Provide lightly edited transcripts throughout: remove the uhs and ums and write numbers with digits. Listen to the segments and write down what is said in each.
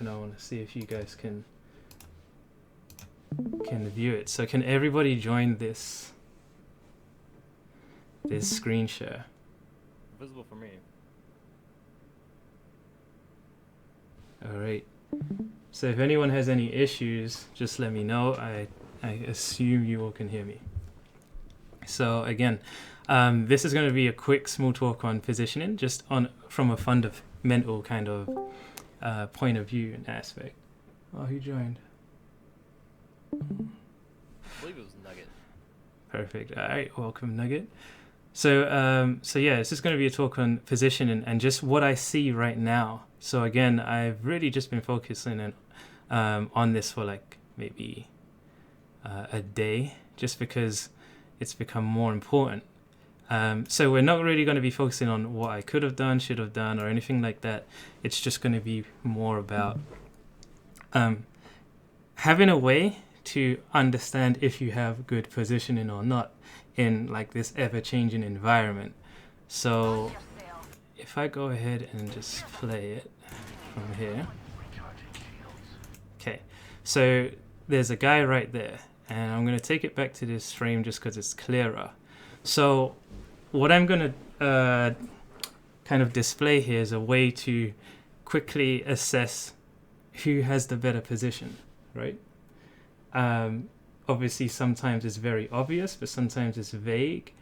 and I want to see if you guys can view it. So can everybody join this screen share? Visible for me. All right. So if anyone has any issues, just let me know. I assume you all can hear me. So again, this is going to be a quick small talk on positioning, just from a fundamental kind of point of view and aspect. Oh, who joined? I believe it was Nugget. Perfect. All right, welcome, Nugget. So yeah, it's just going to be a talk on positioning and just what I see right now. So again, I've really just been focusing on this for like maybe a day, just because it's become more important. So we're not really going to be focusing on what I could have done, should have done, or anything like that. It's just going to be more about having a way to understand if you have good positioning or not in like this ever-changing environment. So if I go ahead and just play it from here. Okay, so there's a guy right there, and I'm going to take it back to this frame just because it's clearer. So what I'm going to kind of display here is a way to quickly assess who has the better position, right? Obviously, sometimes it's very obvious, but sometimes it's vague.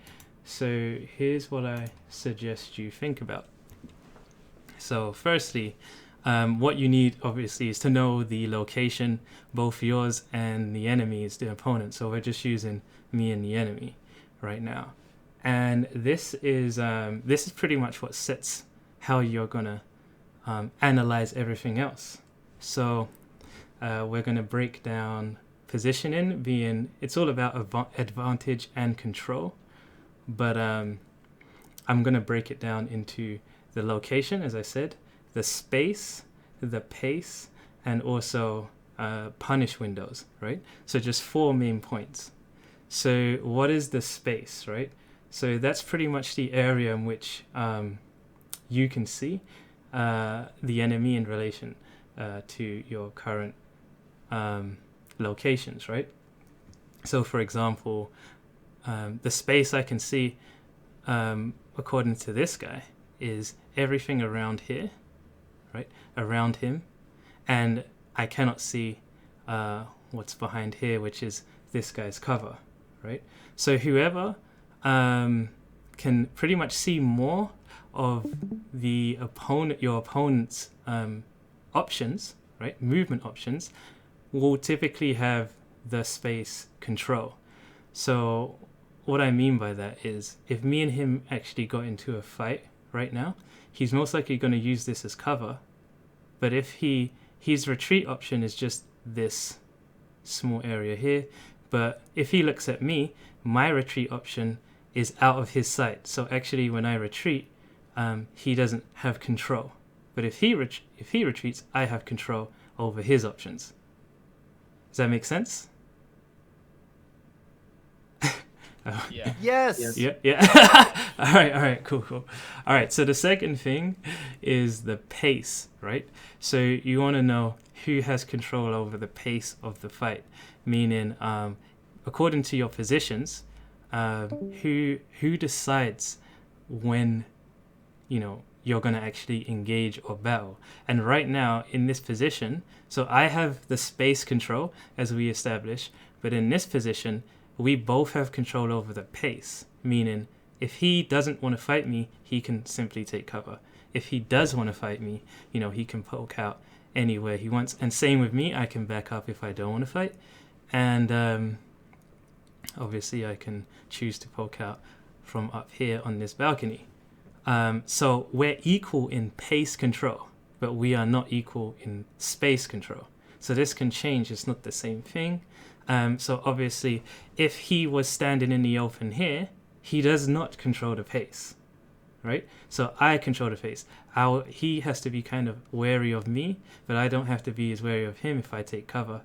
So here's what I suggest you think about. So firstly, what you need, obviously, is to know the location, both yours and the enemy's, the opponent. So we're just using me and the enemy right now. And this is pretty much what sets how you're going to analyze everything else. So we're going to break down positioning, it's all about advantage and control. But I'm going to break it down into the location, as I said, the space, the pace, and also punish windows, right? So just 4 main points. So what is the space, right? So that's pretty much the area in which you can see the enemy in relation to your current locations, right? So for example, the space I can see, according to this guy, is everything around here, right? Around him. And I cannot see what's behind here, which is this guy's cover, right? So whoever can pretty much see more of your opponent's options, right? Movement options, will typically have the space control. So what I mean by that is, if me and him actually got into a fight right now, he's most likely going to use this as cover. But if his retreat option is just this small area here, but if he looks at me, my retreat option is out of his sight. So actually, when I retreat, he doesn't have control. But if he retreats, I have control over his options. Does that make sense? Yeah. Yes. Yeah. All right, cool. All right, so the second thing is the pace, right? So you want to know who has control over the pace of the fight, meaning according to your positions, who decides when you're going to actually engage or battle. And right now in this position, so I have the space control as we established, but in this position we both have control over the pace, meaning if he doesn't want to fight me, he can simply take cover. If he does want to fight me, he can poke out anywhere he wants. And same with me, I can back up if I don't want to fight. And obviously I can choose to poke out from up here on this balcony. So we're equal in pace control, but we are not equal in space control. So this can change, it's not the same thing. So obviously, if he was standing in the open here, he does not control the pace, right? So I control the pace. He has to be kind of wary of me, but I don't have to be as wary of him if I take cover.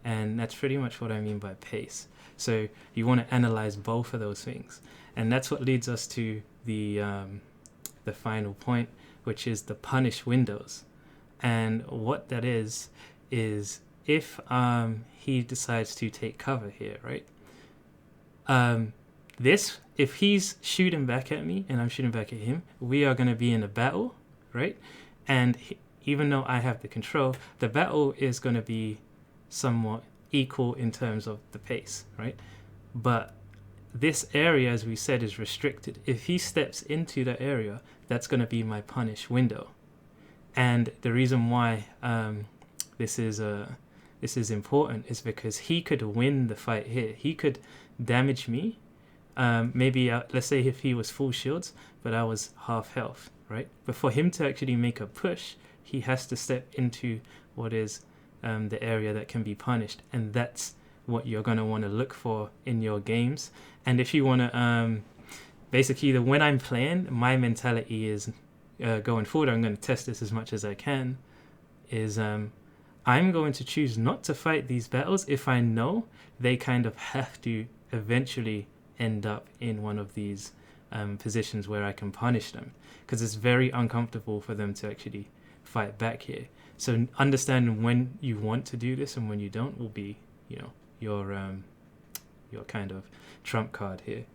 And that's pretty much what I mean by pace. So you want to analyze both of those things. And that's what leads us to the final point, which is the punish windows. And what that is if he decides to take cover here, right? If he's shooting back at me and I'm shooting back at him, we are going to be in a battle, right? And even though I have the control, the battle is going to be somewhat equal in terms of the pace, right? But this area, as we said, is restricted. If he steps into the area, that's going to be my punish window. And the reason why this is important is because he could win the fight here. He could damage me. Maybe let's say if he was full shields, but I was half health, right? But for him to actually make a push, he has to step into what is the area that can be punished, and that's what you're going to want to look for in your games. And if you want to basically, when I'm playing, my mentality is going forward, I'm going to test this as much as I can, is I'm going to choose not to fight these battles if I know they kind of have to eventually end up in one of these positions where I can punish them, because it's very uncomfortable for them to actually fight back here. So understanding when you want to do this and when you don't will be, your kind of trump card here.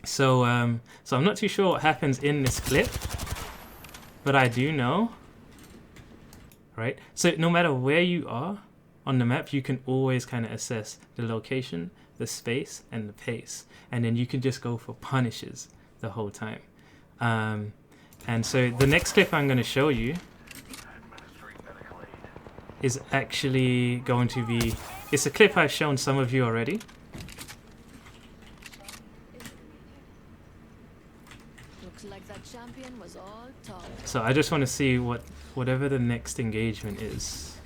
So I'm not too sure what happens in this clip, but I do know, right? So no matter where you are on the map, you can always kind of assess the location, the space, and the pace, and then you can just go for punishes the whole time. And so the next clip I'm going to show you is actually going to be, it's a clip I've shown some of you already. Looks like that champion was all talk. So I just want to see whatever the next engagement is.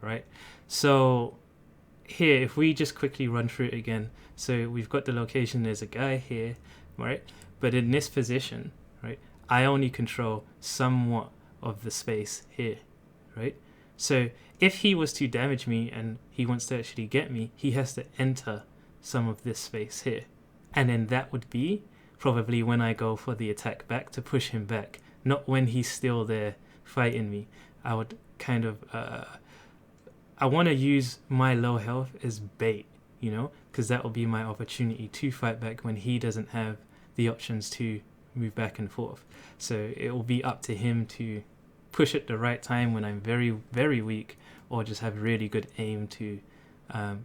Right? So here, if we just quickly run through it again. So we've got the location, there's a guy here, right? But in this position, right, I only control somewhat of the space here, right? So if he was to damage me and he wants to actually get me, he has to enter some of this space here. And then that would be probably when I go for the attack back to push him back, not when he's still there fighting me. I would kind of, I want to use my low health as bait, because that will be my opportunity to fight back when he doesn't have the options to move back and forth. So it will be up to him to push at the right time when I'm very, very weak, or just have really good aim to,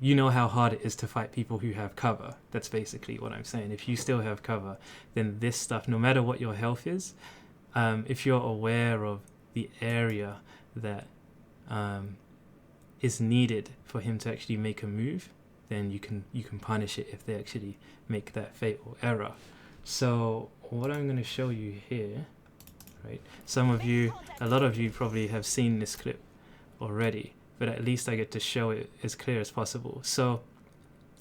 you know how hard it is to fight people who have cover. That's basically what I'm saying. If you still have cover, then this stuff, no matter what your health is, if you're aware of the area that is needed for him to actually make a move, then you can punish it if they actually make that fatal error. So what I'm going to show you here, right? A lot of you probably have seen this clip already, but at least I get to show it as clear as possible. So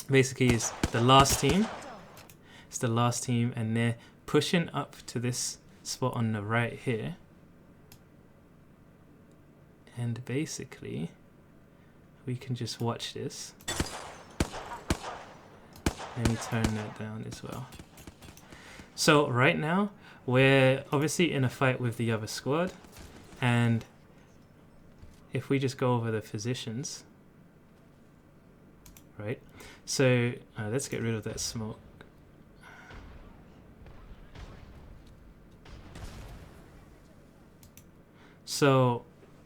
basically it's the last team. It's the last team, and they're pushing up to this spot on the right here. And basically we can just watch this. Let me turn that down as well. So right now we're obviously in a fight with the other squad, and if we just go over the positions, right? So let's get rid of that smoke. So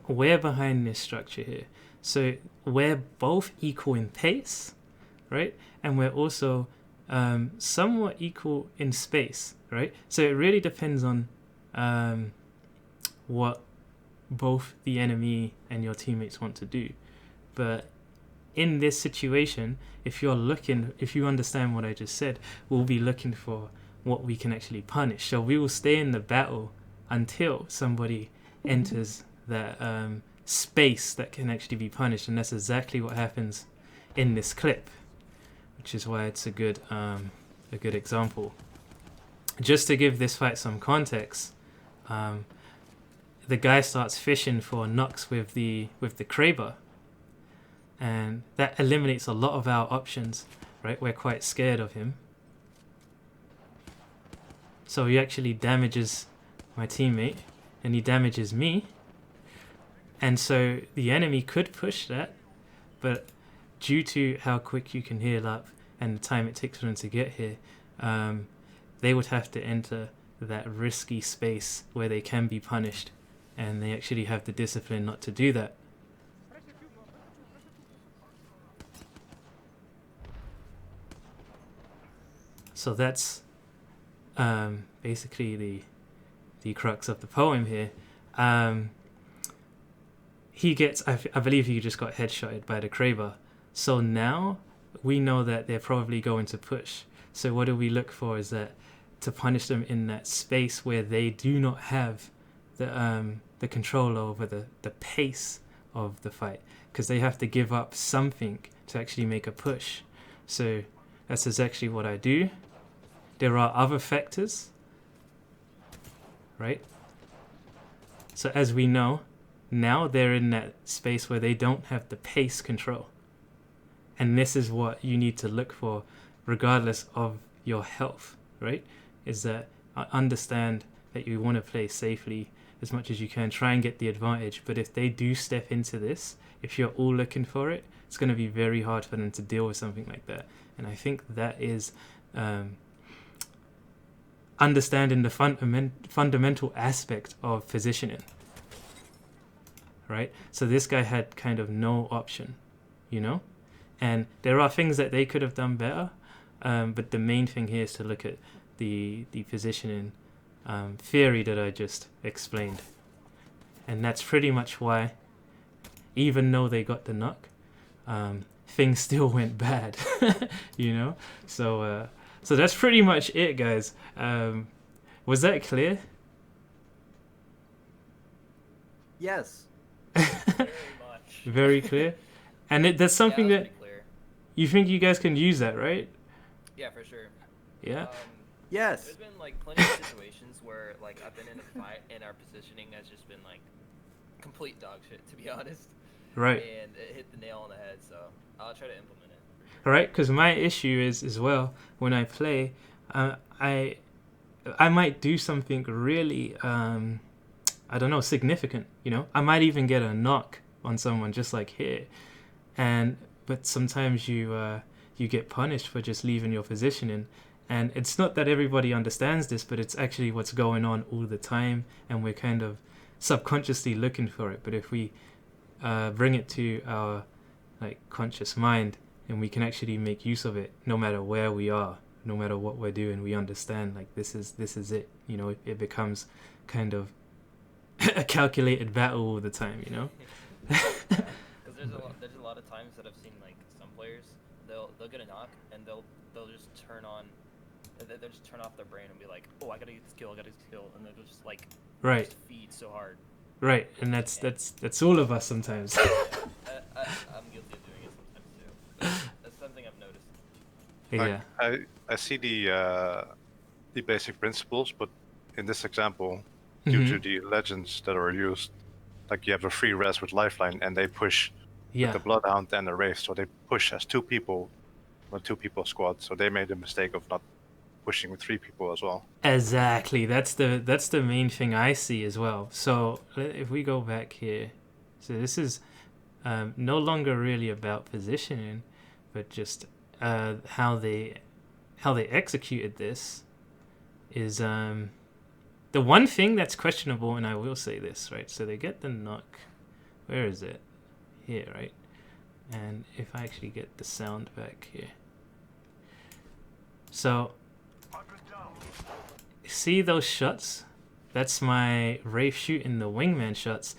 we're behind this structure here. So we're both equal in pace, right? And we're also somewhat equal in space, right? So it really depends on what both the enemy and your teammates want to do. But in this situation, if you understand what I just said, we'll be looking for what we can actually punish. So we will stay in the battle until somebody enters that space that can actually be punished, and that's exactly what happens in this clip, which is why it's a good example. Just to give this fight some context, the guy starts fishing for knocks with the Kraber, and that eliminates a lot of our options, right? We're quite scared of him, so he actually damages my teammate, and he damages me. And so the enemy could push that, but due to how quick you can heal up and the time it takes for them to get here, they would have to enter that risky space where they can be punished, and they actually have the discipline not to do that. So that's basically the crux of the poem here. He gets, I believe he just got headshotted by the Kraber. So now we know that they're probably going to push. So what do we look for is that to punish them in that space where they do not have the control over the pace of the fight, because they have to give up something to actually make a push. So that's exactly what I do. There are other factors, right? So as we know, now they're in that space where they don't have the pace control. And this is what you need to look for regardless of your health, right? Is that I understand that you want to play safely as much as you can, try and get the advantage. But if they do step into this, if you're all looking for it, it's going to be very hard for them to deal with something like that. And I think that is understanding the fundamental aspect of positioning, right? So this guy had kind of no option, you know? And there are things that they could have done better, but the main thing here is to look at the positioning theory that I just explained. And that's pretty much why, even though they got the knock, things still went bad, you know? So that's pretty much it, guys. Was that clear? Yes. Very much. Very clear? And that's something yeah, that you think you guys can use that, right? Yeah, for sure. Yeah? Yes. There's been like plenty of situations where like I've been in a fight and our positioning has just been like complete dog shit, to be honest. Right. And it hit the nail on the head, so I'll try to implement it. Right? Because my issue is as well, when I play, I might do something really, I don't know, significant, you know? I might even get a knock on someone just like here. But sometimes you get punished for just leaving your positioning. And it's not that everybody understands this, but it's actually what's going on all the time, and we're kind of subconsciously looking for it. But if we bring it to our like conscious mind, and we can actually make use of it, no matter where we are, no matter what we're doing, we understand like this is it. You know, it becomes kind of a calculated battle all the time. You know. Because there's a lot of times that I've seen like some players, they'll get a knock and they'll just turn just turn off their brain and be like, oh, I gotta get this kill, and they'll just like Right. just feed so hard. Right, and that's all of us sometimes. I'm guilty of doing it sometimes too. So that's something I've noticed. Yeah. I see the basic principles, but in this example, due to the legends that are used, like you have a free res with lifeline, and they push Yeah. with the bloodhound and the wraith, so they push as two people squad. So they made the mistake of not pushing with 3 people as well. Exactly. That's the main thing I see as well. So if we go back here, so this is no longer really about positioning, but just how they executed this is the one thing that's questionable, and I will say this, right? So they get the knock. Where is it? Here, right? And if I actually get the sound back here. So see those shots? That's my Wraith shooting the wingman shots.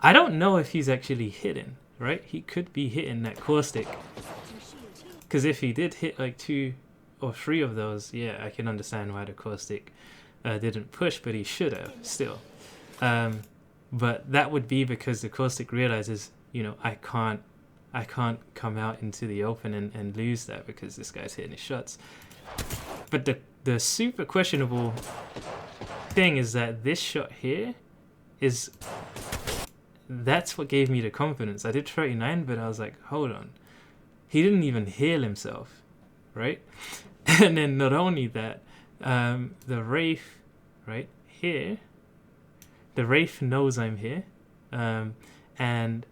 I don't know if he's actually hitting, right? He could be hitting that caustic. Because if he did hit like 2 or 3 of those, yeah, I can understand why the caustic didn't push, but he should have still. But that would be because the caustic realizes, you know, I can't come out into the open and lose that because this guy's hitting his shots. But the super questionable thing is that this shot here that's what gave me the confidence. I did 39, but I was like, hold on. He didn't even heal himself, right? And then not only that, the Wraith, right, here, the Wraith knows I'm here, and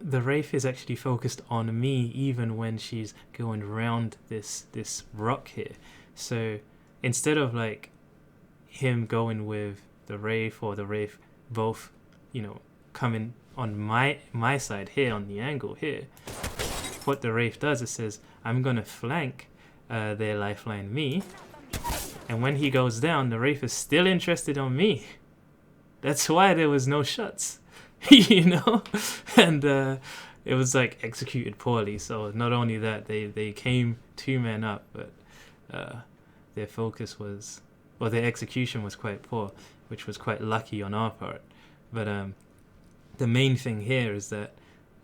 the Wraith is actually focused on me even when she's going round this rock here. So instead of like him going with the Wraith or the Wraith both, coming on my side here on the angle here, what the Wraith does is says, I'm gonna flank their lifeline me, and when he goes down, the Wraith is still interested on me. That's why there was no shots. And it was like executed poorly. So not only that, they came 2 men up, but their focus was, their execution was quite poor, which was quite lucky on our part. But the main thing here is that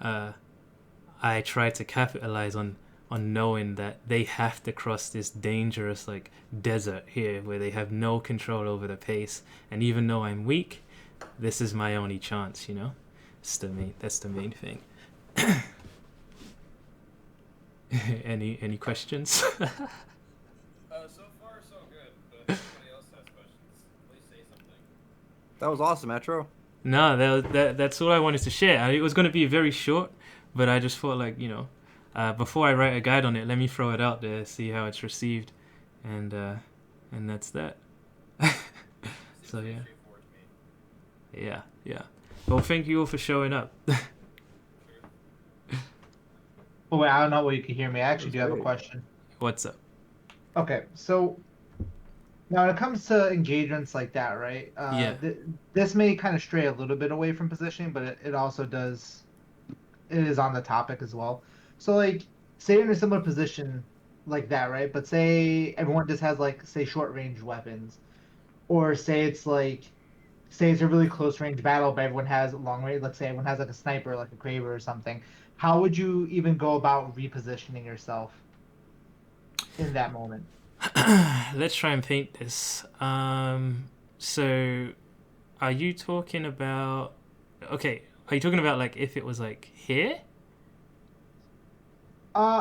I tried to capitalize on knowing that they have to cross this dangerous like desert here where they have no control over the pace, and even though I'm weak, this is my only chance, That's the main thing. Any questions? So far, so good. But if anybody else has questions, please say something. That was awesome, Etro. No, that's all I wanted to share. It was going to be very short, but I just thought before I write a guide on it, let me throw it out there, see how it's received, and that's that. So yeah. Yeah. Well, thank you all for showing up. Oh, wait, I don't know what you can hear me. I actually do have a question. What's up? Okay, so now when it comes to engagements like that, right? Yeah. This may kind of stray a little bit away from positioning, but it also does. It is on the topic as well. So, like, say you're in a similar position like that, right? But say everyone just has, like, say, short range weapons, or say it's a really close range battle, but everyone has long range. Let's say everyone has like a sniper, like a Kraber or something. How would you even go about repositioning yourself in that moment? Let's try and paint this. So, are you talking about? Okay, are you talking about like if it was like here?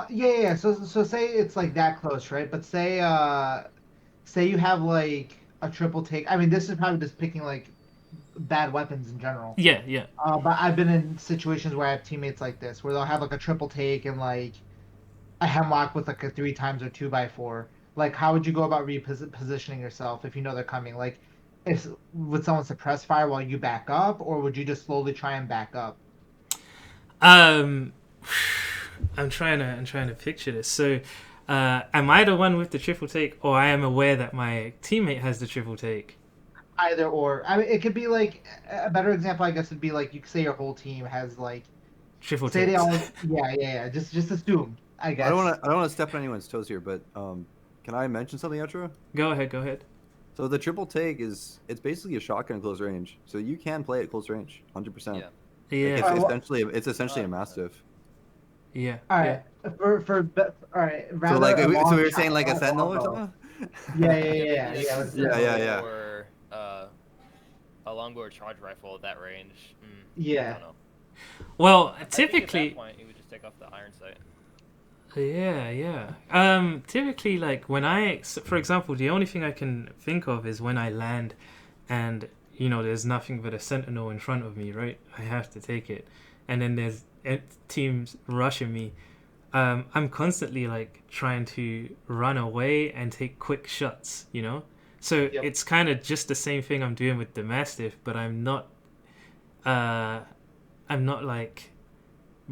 Yeah. So say it's like that close, right? But say you have like a triple take. I mean, this is probably just picking like bad weapons in general. Yeah. But I've been in situations where I have teammates like this, where they'll have like a triple take and like a hemlock with like a 3x or 2x4. Like, how would you go about repositioning yourself if you know they're coming? Like, if would someone suppress fire while you back up, or would you just slowly try and back up? I'm trying to picture this. So, am I the one with the triple take, or I am aware that my teammate has the triple take? Either or. I mean, it could be like a better example, I guess, would be like you could say your whole team has like Triple say takes. they all yeah. Just assume, I guess. I don't want to step on anyone's toes here, but can I mention something, Etro? Go ahead. So the triple take it's basically a shotgun at close range, so you can play at close range, 100%. Yeah. It's essentially a mastiff. Yeah. All right. All right. So like, so we were saying like a sentinel or something. Yeah. Yeah. Or a longbow charge rifle at that range. Yeah. I don't know. Well, I think typically. at that point, you would just take off the iron sight. Yeah. Typically, like when for example, the only thing I can think of is when I land, and there's nothing but a sentinel in front of me, right? I have to take it, and then there's teams rushing me. I'm constantly like trying to run away and take quick shots, So Yep. it's kind of just the same thing I'm doing with the Mastiff, but I'm not like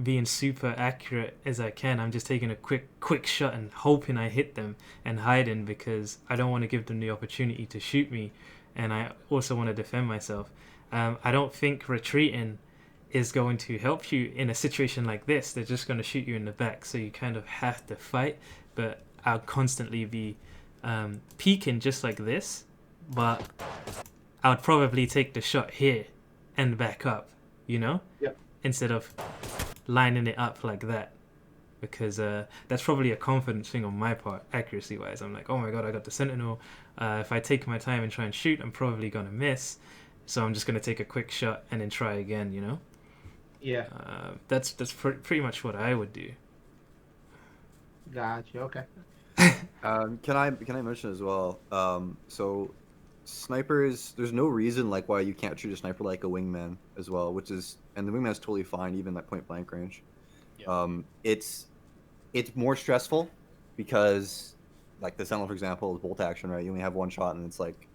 being super accurate as I can. I'm just taking a quick shot and hoping I hit them and hiding because I don't want to give them the opportunity to shoot me, and I also want to defend myself. I don't think retreating is going to help you in a situation like this. They're just going to shoot you in the back, so you kind of have to fight. But I'll constantly be peeking just like this, but I would probably take the shot here and back up, Yep. instead of lining it up like that, because that's probably a confidence thing on my part, accuracy wise. I'm like, oh my god, I got the sentinel. If I take my time and try and shoot, I'm probably gonna miss, so I'm just gonna take a quick shot and then try again. Yeah. That's pretty much what I would do. Gotcha. Okay. Can I mention as well? So snipers, there's no reason like why you can't treat a sniper like a wingman as well, and the wingman's totally fine even at point blank range. Yeah. It's more stressful because like the Sentinel, for example, is bolt action, right? You only have one shot, and it's Yeah. like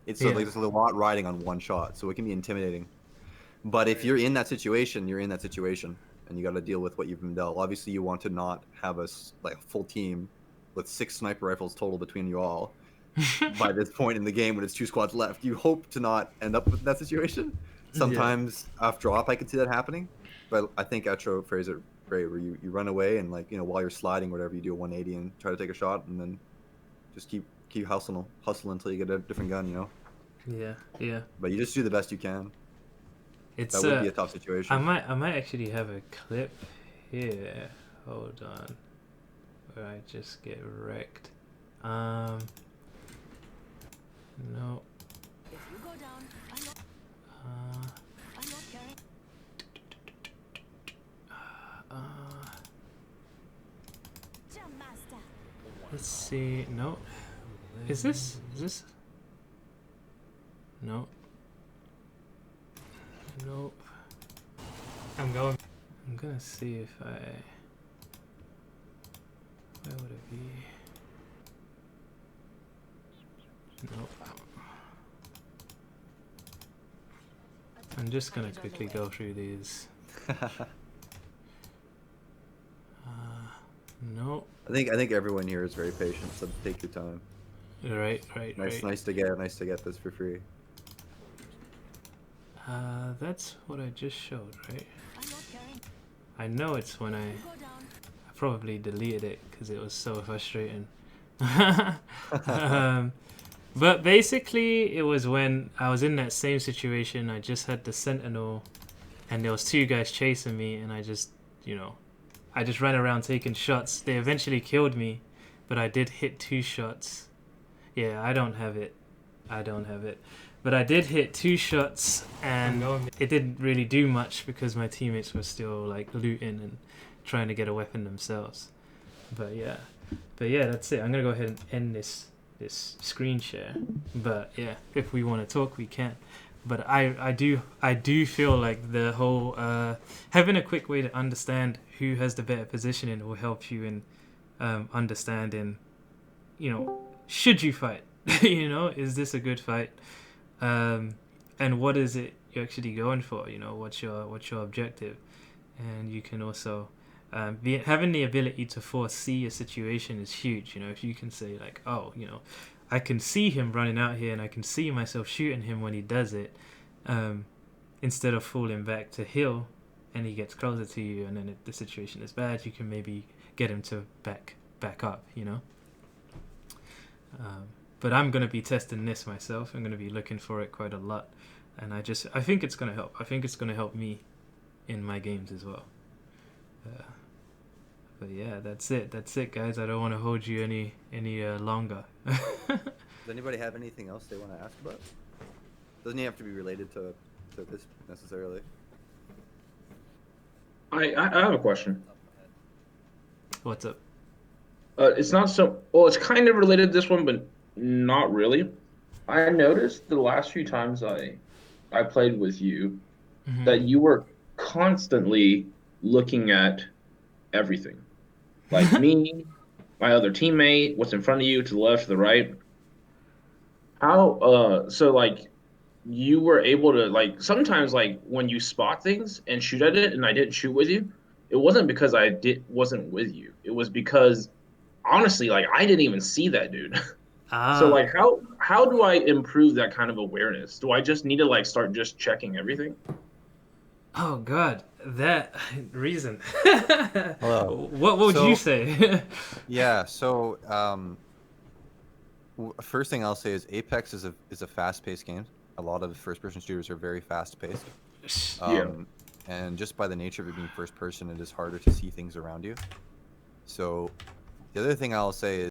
there's a lot riding on one shot, so it can be intimidating. But if you're in that situation, you're in that situation, and you got to deal with what you've been dealt. Obviously, you want to not have a full team with 6 sniper rifles total between you all by this point in the game when it's 2 squads left. You hope to not end up with that situation. Sometimes off drop, I can see that happening, but I think Etro phrase it great, where you run away and like while you're sliding, whatever, you do a 180 and try to take a shot, and then just keep hustling until you get a different gun. Yeah. But you just do the best you can. It's That would be a tough situation. I might actually have a clip here. Hold on. Where I just get wrecked. No. If you go down, I'm not carrying. Jump master. Let's see. No. Is this? No. Nope. I'm gonna see if I. Where would it be? Nope. I'm just gonna quickly go through these. Nope. I think everyone here is very patient, so take your time. Right. Nice to get this for free. That's what I just showed, right? I'm not carrying. I know it's when I You go down. probably deleted it because it was so frustrating. But basically, it was when I was in that same situation. I just had the Sentinel, and there was 2 guys chasing me, and I just ran around taking shots. They eventually killed me, but I did hit 2 shots. Yeah, I don't have it. But I did hit 2 shots, and it didn't really do much because my teammates were still like looting and trying to get a weapon themselves. But yeah, that's it. I'm gonna go ahead and end this screen share. But yeah, if we want to talk, we can. But I do feel like the whole having a quick way to understand who has the better positioning will help you in understanding, should you fight? Is this a good fight? And what is it you're actually going for? What's your objective? And you can also having the ability to foresee a situation is huge. If you can say like, oh, I can see him running out here, and I can see myself shooting him when he does it, instead of falling back to heal, and he gets closer to you, and then if the situation is bad, you can maybe get him to back up. But I'm going to be testing this myself. I'm going to be looking for it quite a lot. And I think it's going to help. I think it's going to help me in my games as well. But yeah, that's it, guys. I don't want to hold you any longer. Does anybody have anything else they want to ask about? Doesn't have to be related to this necessarily. I have a question. What's up? It's not so well. It's kind of related to this one, but not really. I noticed the last few times I played with you that you were constantly looking at everything, like me, my other teammate, what's in front of you, to the left, to the right. How so like you were able to like sometimes like when you spot things and shoot at it and I didn't shoot with you, it wasn't because wasn't with you. It was because honestly like I didn't even see that dude. So like how do I improve that kind of awareness? Do I just need to like start just checking everything? Oh God, that reason. Hello. What would you say? Yeah. So first thing I'll say is Apex is a fast-paced game. A lot of first-person shooters are very fast-paced. And just by the nature of it being first-person, it is harder to see things around you. So the other thing I'll say is